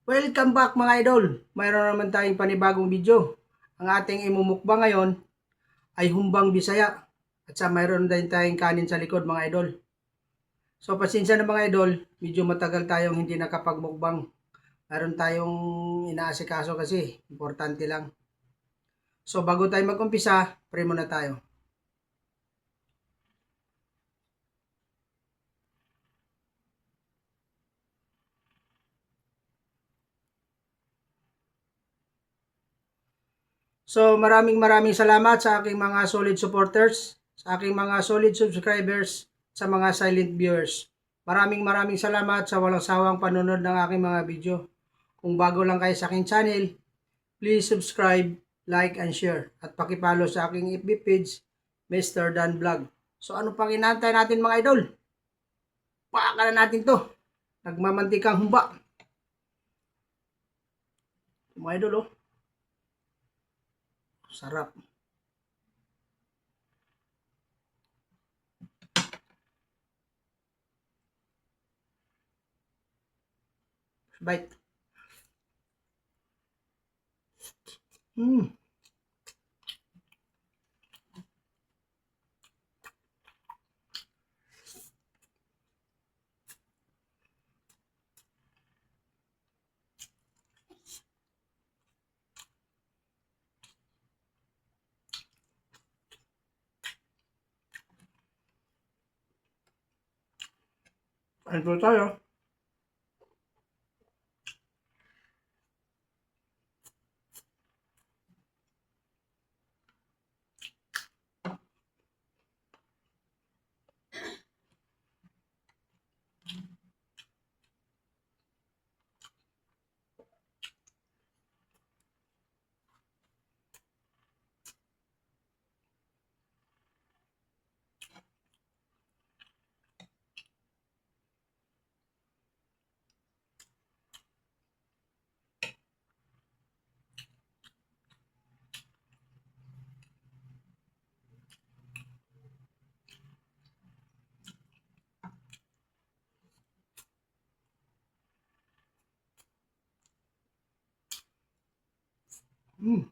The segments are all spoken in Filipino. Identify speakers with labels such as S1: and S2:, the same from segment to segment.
S1: Welcome back mga idol! Mayroon naman tayong panibagong video. Ang ating imumukbang ngayon ay humbang Bisaya. At sa mayroon din tayong kanin sa likod mga idol. So pasensya na mga idol, medyo matagal tayong hindi nakapagmukbang. Mayroon tayong inaasikaso kasi, importante lang. So bago tayo mag-umpisa, pray muna tayo. So maraming salamat sa aking mga solid supporters, sa aking mga solid subscribers, sa mga silent viewers. Maraming salamat sa walang sawang panonood ng aking mga video. Kung bago lang kayo sa aking channel, please subscribe, like, and share. At pakipollow sa aking FB page, Mr. Dan Vlog. So ano pang inaantay natin mga idol? Paaka na natin to. Nagmamantikang humba. Mga idol oh. Sarap. Bite. Mm. Ito tayo. Mm.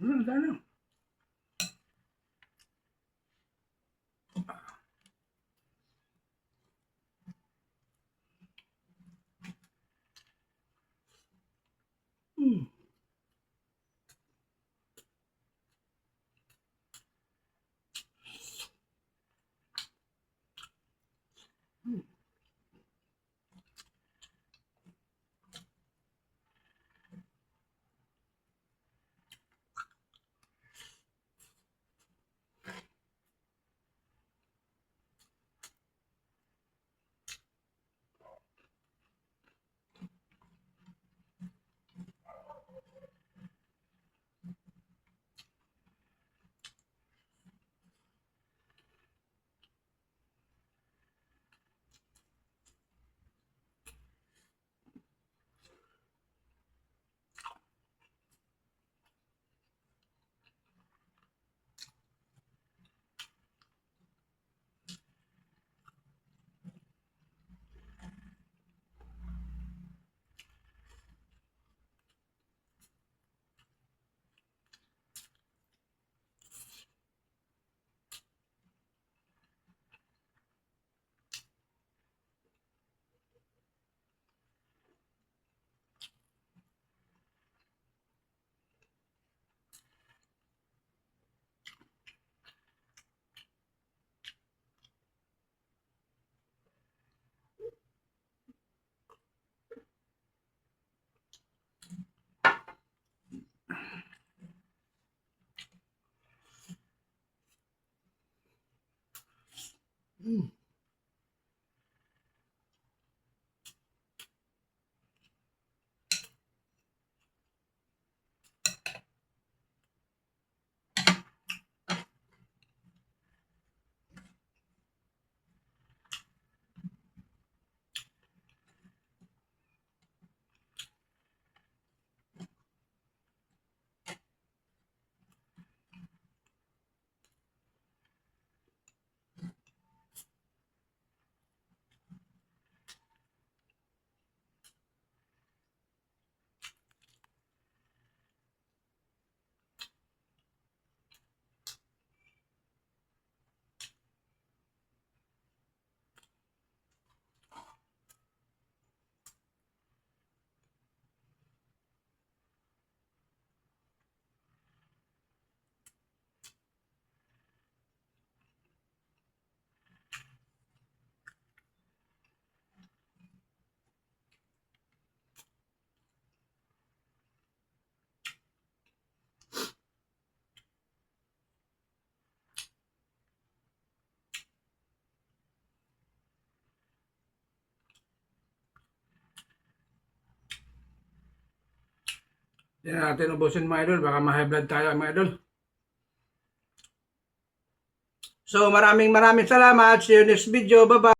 S1: Sana. Mm. Mm. Yan natin ubusin mga idol, baka ma-high blood tayo mga idol. So maraming salamat. See you next video. Bye-bye.